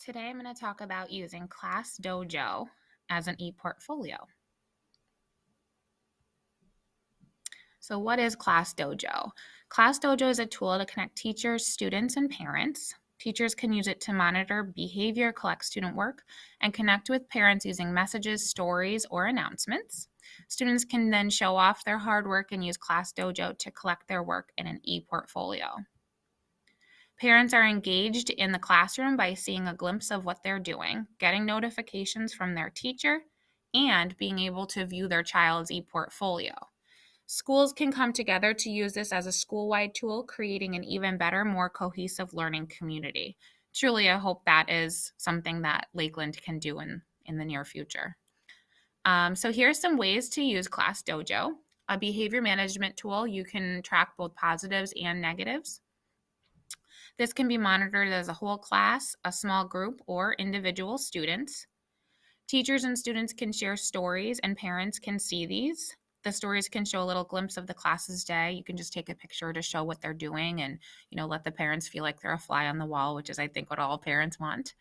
Today I'm going to talk about using ClassDojo as an e-portfolio. So what is ClassDojo? ClassDojo is a tool to connect teachers, students, and parents. Teachers can use it to monitor behavior, collect student work, and connect with parents using messages, stories, or announcements. Students can then show off their hard work and use ClassDojo to collect their work in an e-portfolio. Parents are engaged in the classroom by seeing a glimpse of what they're doing, getting notifications from their teacher, and being able to view their child's e-portfolio. Schools can come together to use this as a school-wide tool, creating an even better, more cohesive learning community. Truly, I hope that is something that Lakeland can do in the near future. So here's some ways to use ClassDojo. A behavior management tool. You can track both positives and negatives. This can be monitored as a whole class, a small group, or individual students. Teachers and students can share stories and parents can see these. The stories can show a little glimpse of the class's day. You can just take a picture to show what they're doing and, let the parents feel like they're a fly on the wall, which is, I think, what all parents want.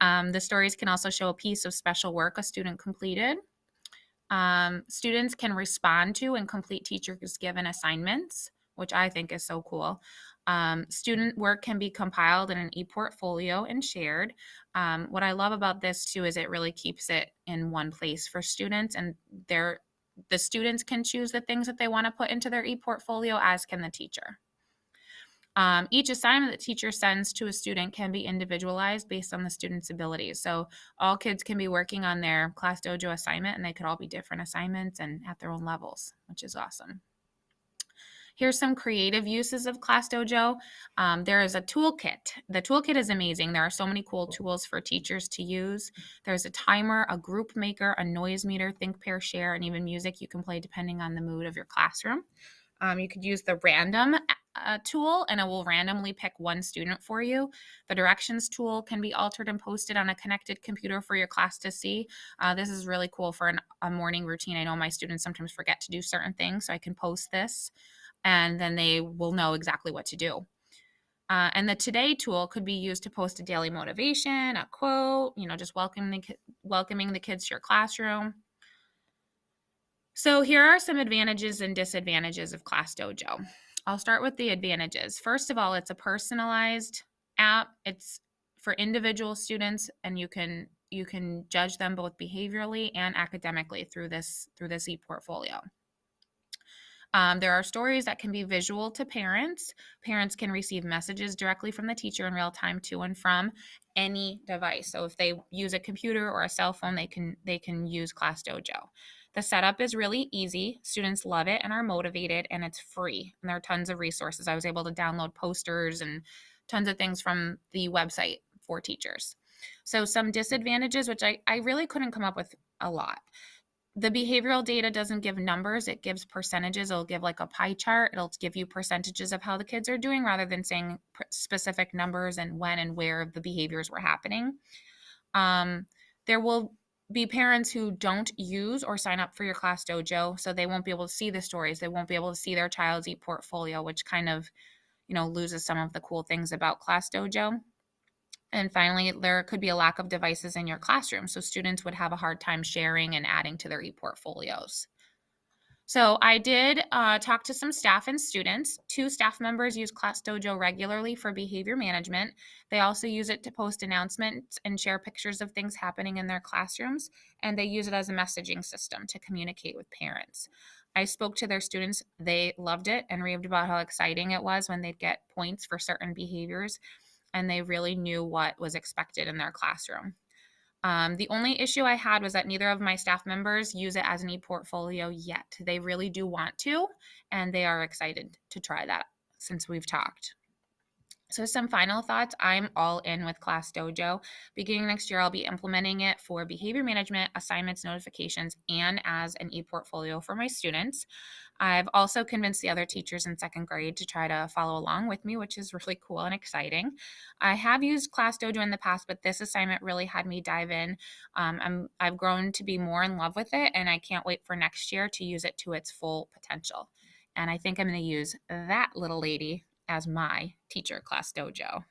The stories can also show a piece of special work a student completed. Students can respond to and complete teachers given assignments, which I think is so cool. Student work can be compiled in an e-portfolio and shared. What I love about this too is it really keeps it in one place for students, and the students can choose the things that they want to put into their e-portfolio, as can the teacher. Each assignment that teacher sends to a student can be individualized based on the student's abilities. So all kids can be working on their ClassDojo assignment, and they could all be different assignments and at their own levels, which is awesome. Here's some creative uses of ClassDojo. There is a toolkit. The toolkit is amazing. There are so many cool tools for teachers to use. There's a timer, a group maker, a noise meter, think, pair, share, and even music you can play depending on the mood of your classroom. You could use the random tool, and it will randomly pick one student for you. The directions tool can be altered and posted on a connected computer for your class to see. This is really cool for a morning routine. I know my students sometimes forget to do certain things, so I can post this, and then they will know exactly what to do. And the Today tool could be used to post a daily motivation, a quote, just welcoming the kids to your classroom. So here are some advantages and disadvantages of ClassDojo. I'll start with the advantages. First of all, it's a personalized app. It's for individual students, and you can judge them both behaviorally and academically through this e-portfolio. There are stories that can be visual to parents. Parents can receive messages directly from the teacher in real time to and from any device. So if they use a computer or a cell phone, they can use ClassDojo. The setup is really easy. Students love it and are motivated, and it's free. And there are tons of resources. I was able to download posters and tons of things from the website for teachers. So some disadvantages, which I really couldn't come up with a lot. The behavioral data doesn't give numbers, it gives percentages. It'll give like a pie chart. It'll give you percentages of how the kids are doing rather than saying specific numbers and when and where the behaviors were happening. There will be parents who don't use or sign up for your ClassDojo, so they won't be able to see the stories. They won't be able to see their child's e-portfolio, which kind of, loses some of the cool things about ClassDojo. And finally, there could be a lack of devices in your classroom, so students would have a hard time sharing and adding to their e-portfolios. So I did talk to some staff and students. 2 staff members use ClassDojo regularly for behavior management. They also use it to post announcements and share pictures of things happening in their classrooms, and they use it as a messaging system to communicate with parents. I spoke to their students. They loved it and raved about how exciting it was when they'd get points for certain behaviors, and they really knew what was expected in their classroom. The only issue I had was that neither of my staff members use it as an e-portfolio yet. They really do want to, and they are excited to try that since we've talked. So some final thoughts. I'm all in with ClassDojo. Beginning next year, I'll be implementing it for behavior management, assignments, notifications, and as an e-portfolio for my students. I've also convinced the other teachers in 2nd grade to try to follow along with me, which is really cool and exciting. I have used ClassDojo in the past, but this assignment really had me dive in. I've grown to be more in love with it, and I can't wait for next year to use it to its full potential. And I think I'm going to use that little lady as my teacher ClassDojo.